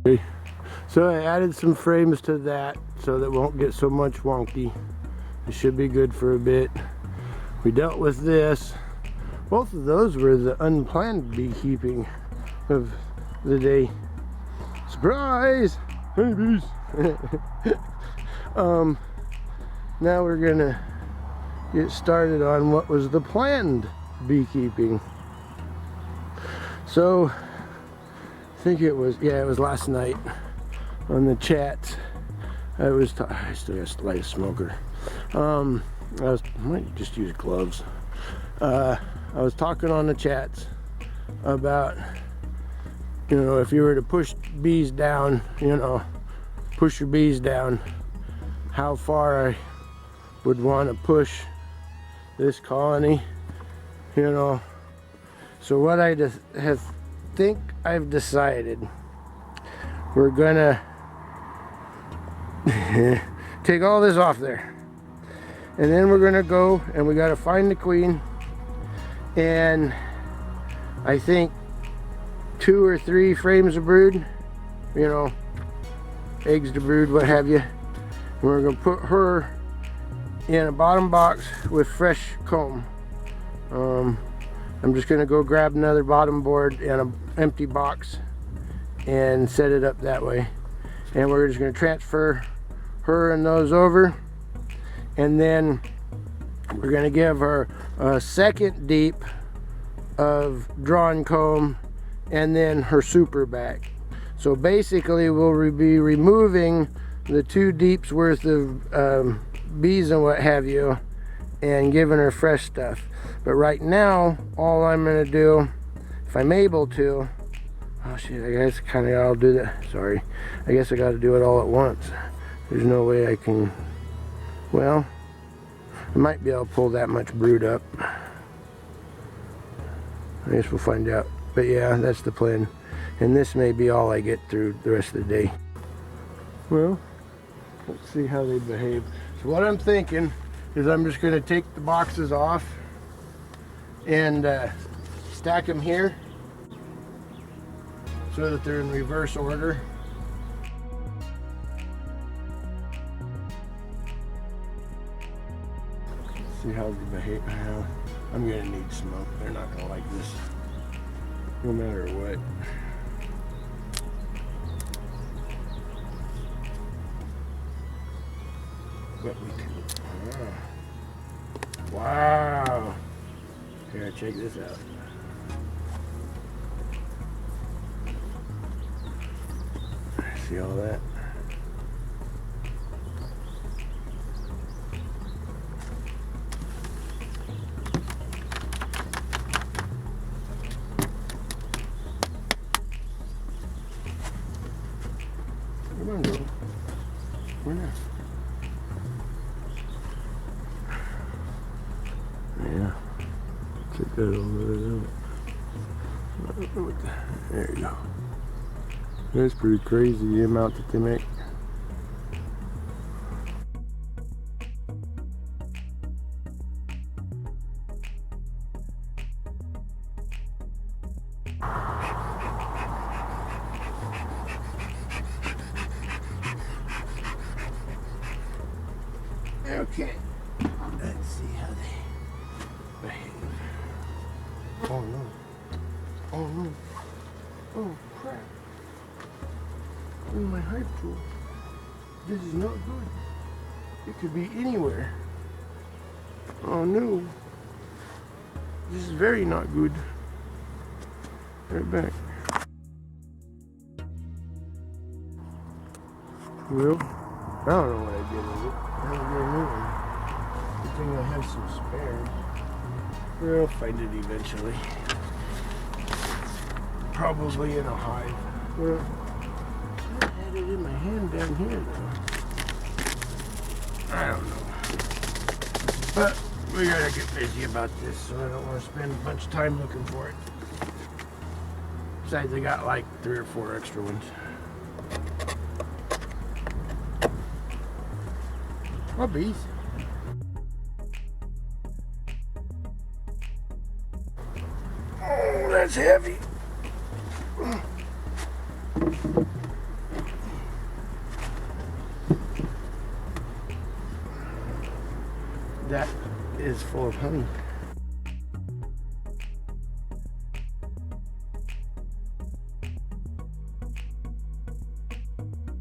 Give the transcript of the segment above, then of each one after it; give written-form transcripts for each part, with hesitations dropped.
Okay. So I added some frames to that so that it won't get so much wonky. It should be good for a bit. We dealt with this. Both of those were the unplanned beekeeping of the day. Surprise! Hey bees! Now we're gonna get started on what was the planned beekeeping. So I think it was last night on the chat. I still got to light a smoker. I might just use gloves. I was talking on the chats about, you know, if you were to push bees down, you know, push your bees down, how far I would want to push this colony, you know. So what I think I've decided, we're gonna take all this off there, and then we're gonna go and we gotta find the queen, and I think 2 or 3 frames of brood, you know, eggs to brood, what have you. And we're gonna put her in a bottom box with fresh comb. I'm just gonna go grab another bottom board and an empty box and set it up that way. And we're just gonna transfer her and those over, and then we're gonna give her a second deep of drawn comb and then her super back. So basically we'll be removing the 2 deeps worth of bees and what have you, and giving her fresh stuff. But right now, all I'm gonna do, if I'm able to, oh shit, I guess kinda I'll do that, sorry. I guess I gotta do it all at once. There's no way I can, well, I might be able to pull that much brood up. I guess we'll find out. But yeah, that's the plan. And this may be all I get through the rest of the day. Well, let's see how they behave. So what I'm thinking is I'm just gonna take the boxes off and stack them here so that they're in reverse order. See how they behave. I'm gonna need smoke. They're not gonna like this, no matter what. But we can. Wow. Here, check this out. See all that? Come on, girl. Where now? Yeah. Check that over there. There you go. That's pretty crazy, the amount that they make. Okay, let's see how they behave. Oh no. Oh no. Oh crap. In my hive tool. This is not good. It could be anywhere. Oh no. This is very not good. Right back. Well, I don't know what I did with it. I haven't got a new one. Good thing I have some spares. We'll find it eventually. Probably in a hive. Well, I had it in my hand down here though. I don't know. But we gotta get busy about this, so I don't want to spend a bunch of time looking for it. Besides, I got like 3 or 4 extra ones. Oh, bees. Oh, that's heavy. that is full of honey.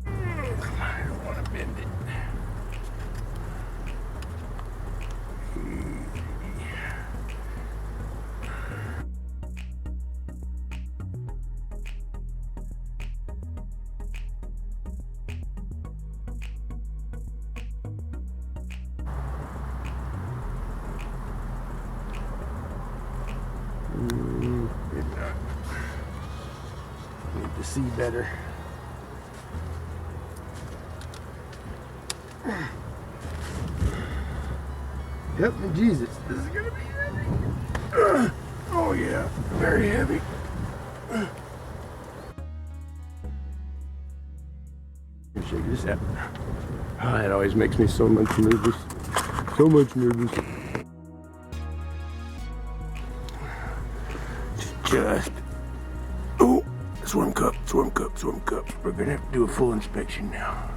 Come on, I don't want to bend it. Need to see better. Help me, Jesus. This is gonna be heavy. Oh yeah, very heavy. Shake this out. Oh, that always makes me so much nervous. So much nervous. Just. Oh, swim cup, swim cup, swim cup. We're gonna have to do a full inspection now.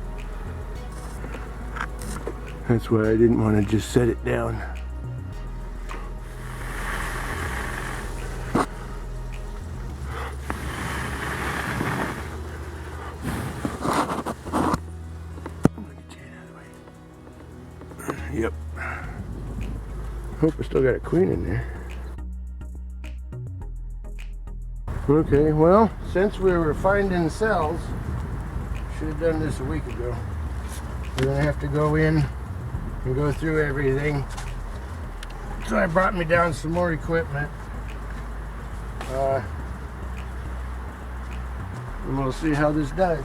That's why I didn't want to just set it down. Yep. Hope I still got a queen in there. Okay, well, since we were finding cells, should have done this a week ago. We're gonna have to go in and go through everything. So I brought me down some more equipment. And we'll see how this does.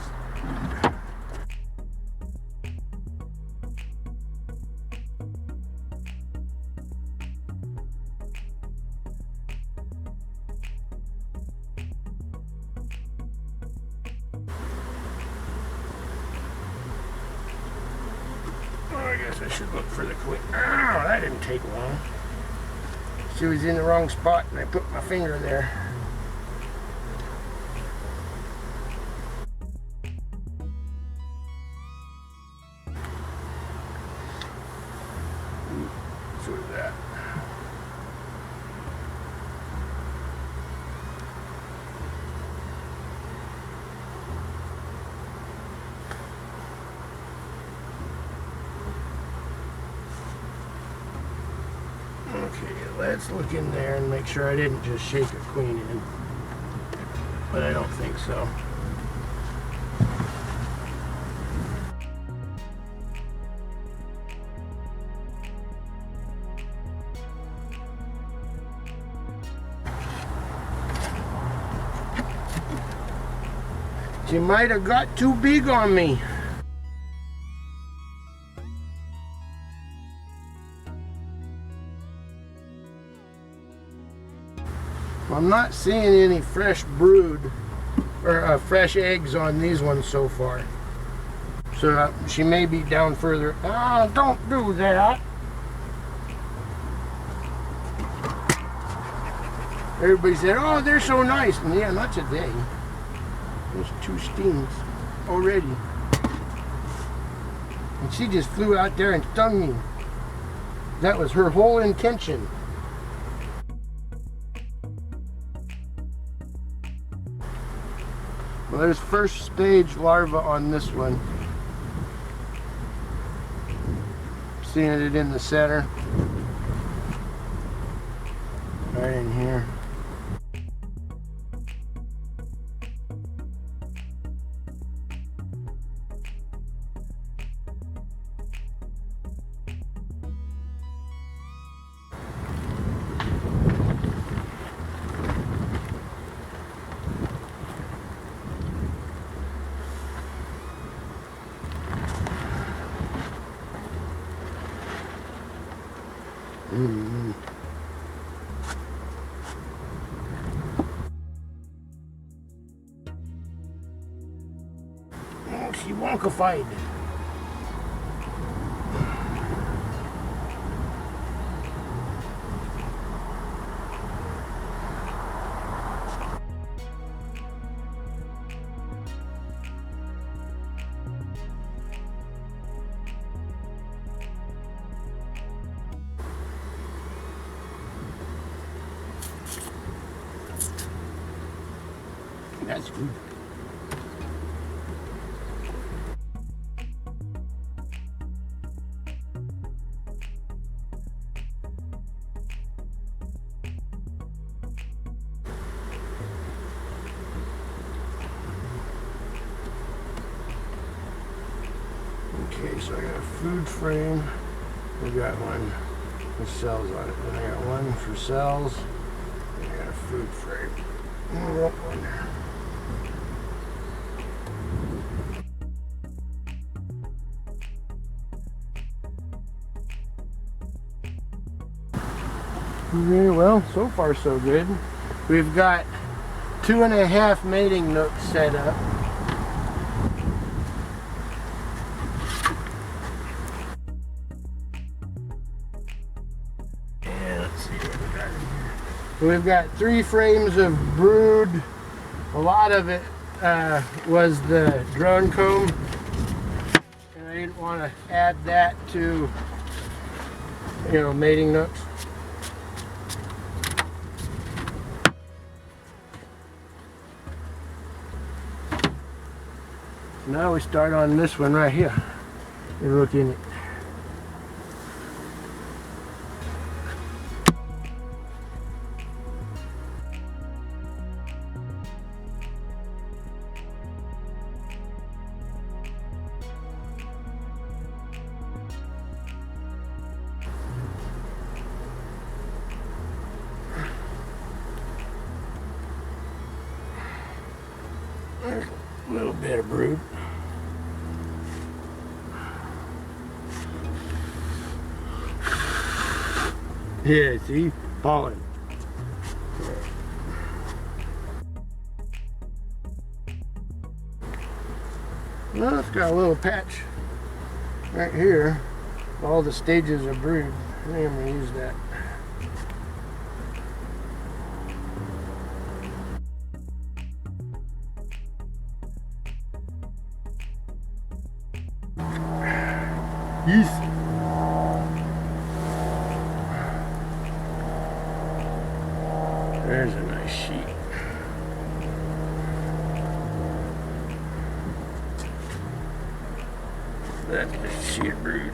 I guess I should look for the queen. Oh, that didn't take long. She was in the wrong spot and I put my finger there. So is that. Okay, let's look in there and make sure I didn't just shake a queen in. But I don't think so. She might have got too big on me. I'm not seeing any fresh brood or fresh eggs on these ones so far. So she may be down further. Oh, don't do that. Everybody said, oh, they're so nice. And yeah, not today. There's 2 stings already. And she just flew out there and stung me. That was her whole intention. Well, there's first stage larva on this one. Seeing it in the center. Right in here. Oh, she wonkified. That's good. Okay, so I got a food frame. We got one with cells on it. Then I got one for cells. And I got a food frame. And I got one there. Okay, well, so far so good. We've got 2.5 mating nooks set up. And let's see what we got in here. We've got 3 frames of brood. A lot of it was the drone comb, and I didn't want to add that to, you know, mating nooks. Now we start on this one right here and look in it. There's a little bit of brood. Yeah, see? Pollen. Well, it's got a little patch right here. All the stages of brood. I think I'm going to use that. Yes. There's a nice sheet. That's a sheet of brood.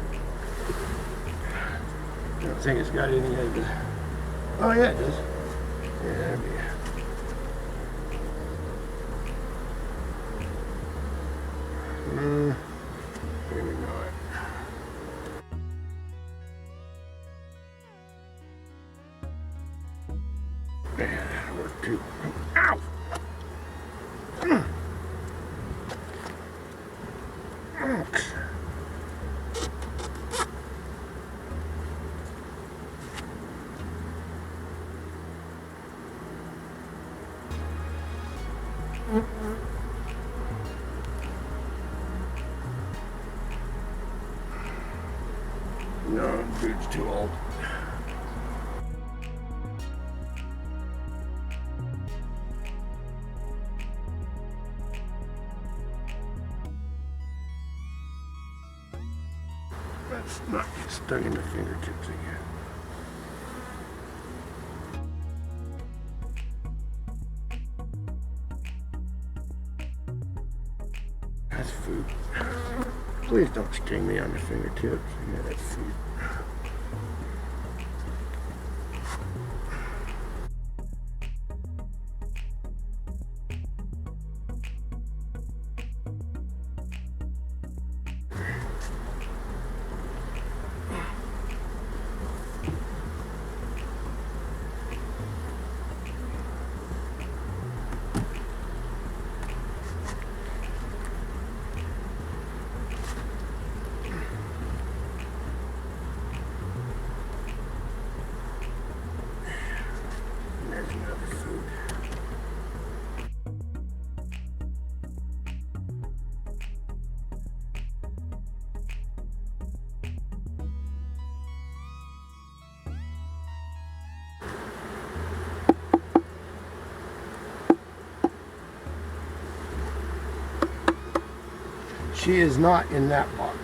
I don't think it's got any eggs. Oh yeah, it does. Yeah, that'd be. Maybe not. Yeah, that'll work too. Ow! No, dude's too old. Let's not get stuck in the fingertips again. That's food. Please don't sting me on the fingertips. Yeah, that's food. There's another food. She is not in that box.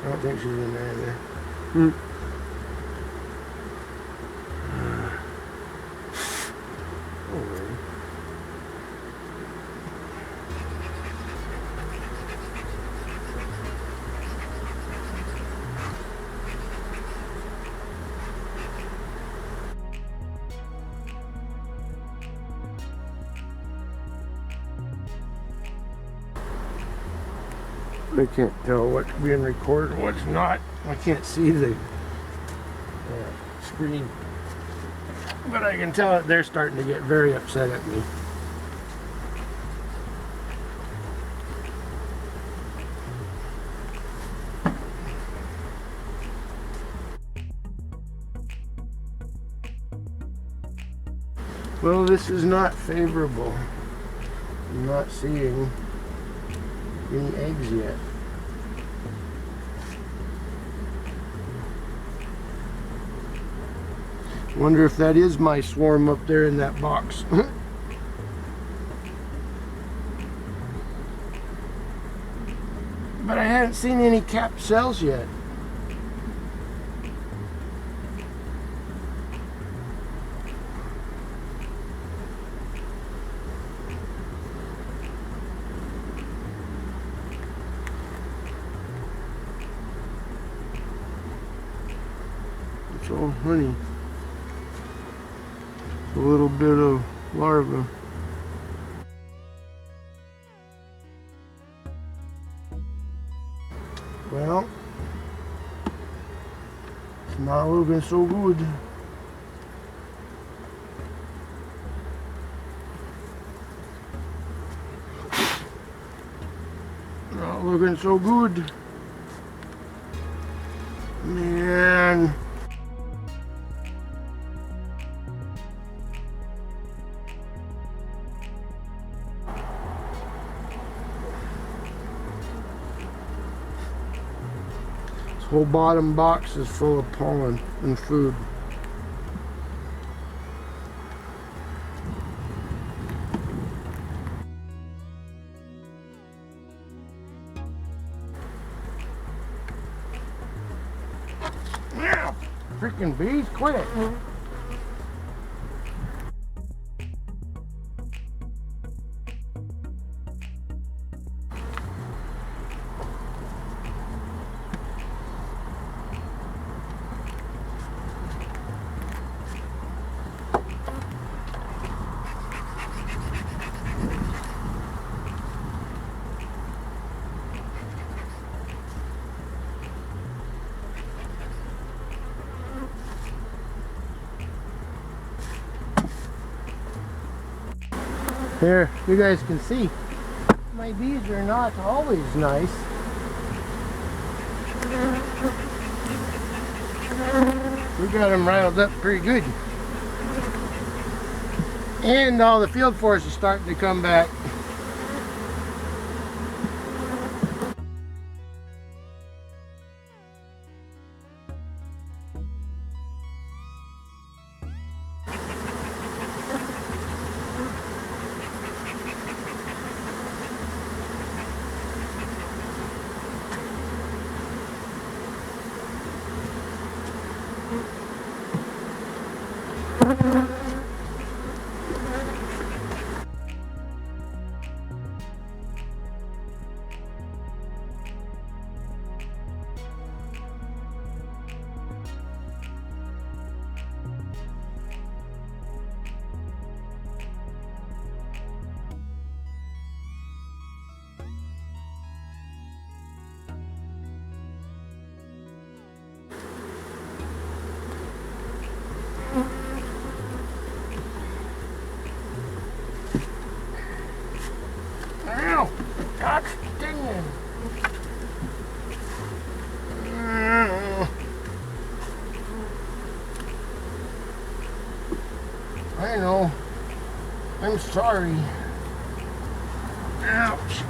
I don't think she's in there either. Oh, I can't tell what's being recorded and what's not. I can't see the screen. But I can tell that they're starting to get very upset at me. Well, this is not favorable. I'm not seeing any eggs yet. Wonder if that is my swarm up there in that box. But I haven't seen any capped cells yet. It's all honey. A little bit of larva. Well, it's not looking so good. Not looking so good. Man. This whole bottom box is full of pollen and food. Now, freaking bees, quit. There, you guys can see, my bees are not always nice. We got them riled up pretty good. And all the field force is starting to come back. Ow! God's stinging! I know. I'm sorry. Ouch!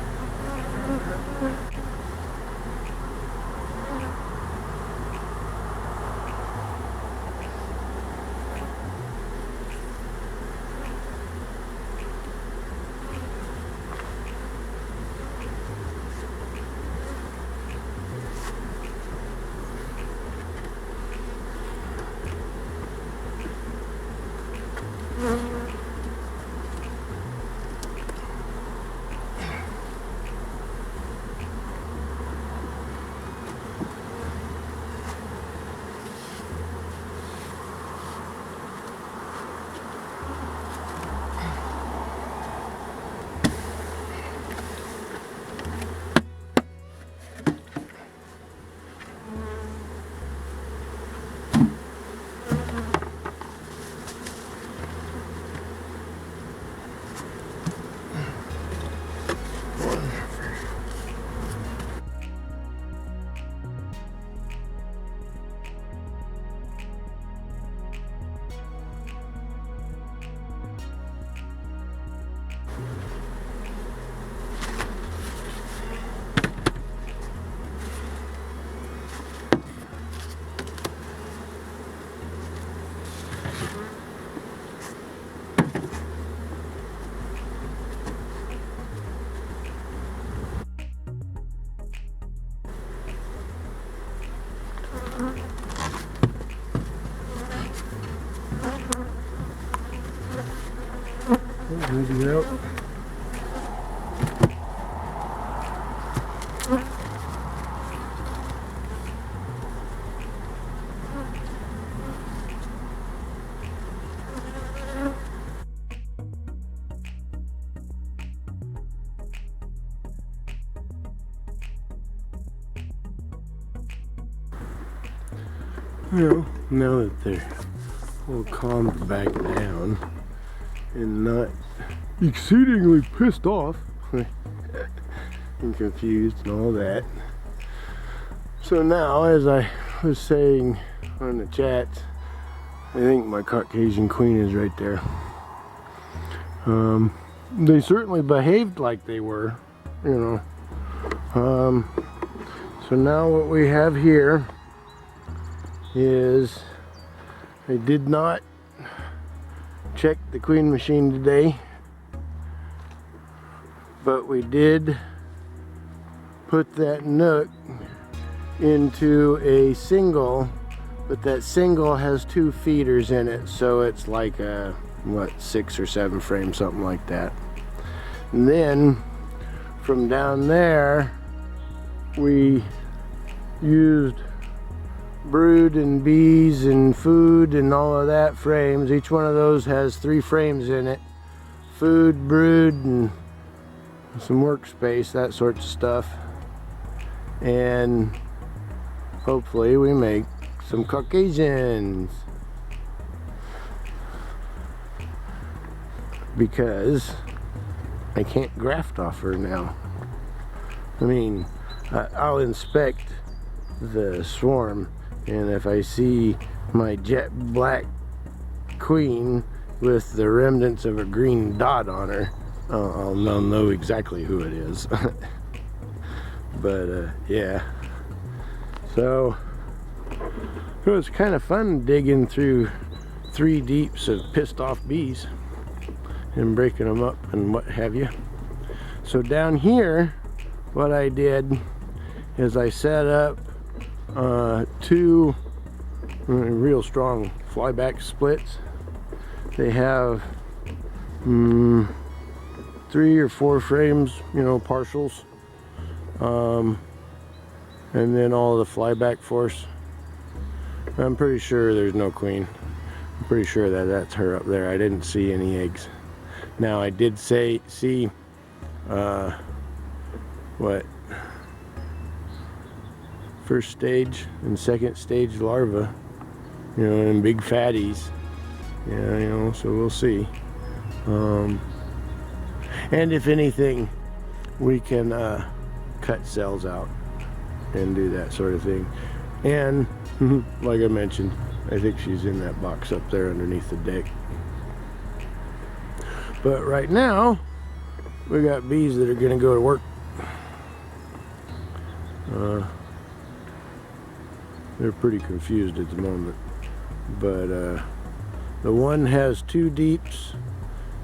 Maybe out. Well, now that they're all calmed back down and not exceedingly pissed off and confused and all that. So now, as I was saying on the chat, I think my Caucasian queen is right there. They certainly behaved like they were, you know. So now what we have here is, I did not check the queen machine today, but we did put that Nook into a single, but that single has 2 feeders in it, so it's like a, what, 6 or 7 frames, something like that. And then from down there we used brood and bees and food and all of that frames. Each one of those has 3 frames in it: food, brood, and some workspace, that sort of stuff. And hopefully we make some Caucasians, because I can't graft off her now. I mean, I'll inspect the swarm, and if I see my jet black queen with the remnants of a green dot on her, I'll know exactly who it is. But yeah, so it was kind of fun digging through 3 deeps of pissed off bees and breaking them up and what have you. So down here, what I did is I set up 2 real strong flyback splits. They have 3 or 4 frames, you know, partials, and then all the flyback force. I'm pretty sure there's no queen. I'm pretty sure that that's her up there. I didn't see any eggs. Now I did see what, first stage and second stage larvae, you know, and big fatties. Yeah, you know, so we'll see. And if anything, we can cut cells out and do that sort of thing. And like I mentioned, I think she's in that box up there underneath the deck. But right now, we got bees that are gonna go to work. They're pretty confused at the moment, but the one has 2 deeps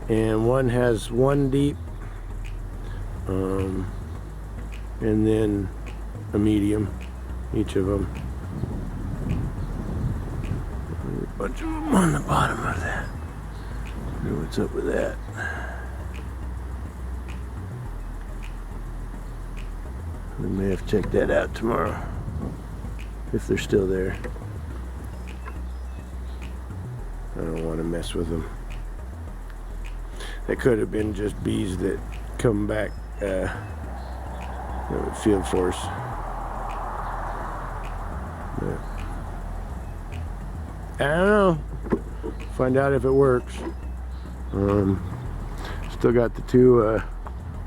and one has 1 deep, and then a medium, each of them. There's a bunch of them on the bottom of that. I wonder what's up with that. We may have to check that out tomorrow, if they're still there. I don't want to mess with them. That could have been just bees that come back field force. But I don't know. Find out if it works. Still got the 2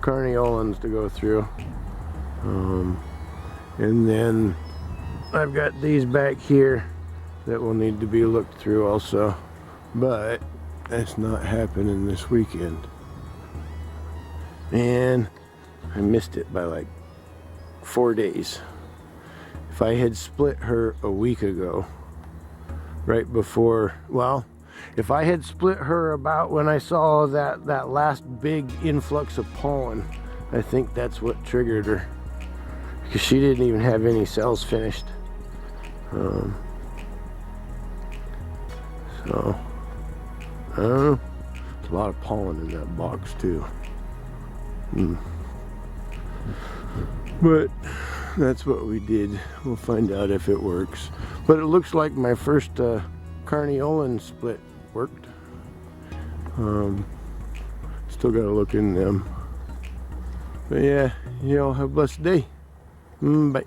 Carniolans to go through. And then I've got these back here that will need to be looked through also, but that's not happening this weekend. And I missed it by like 4 days. If I had split her a week ago, right before, well, if I had split her about when I saw that last big influx of pollen, I think that's what triggered her, because she didn't even have any cells finished. So I don't know. There's a lot of pollen in that box too. But that's what we did. We'll find out if it works. But it looks like my first Carniolan split worked. Still gotta look in them. But yeah, you all have a blessed day. Bye.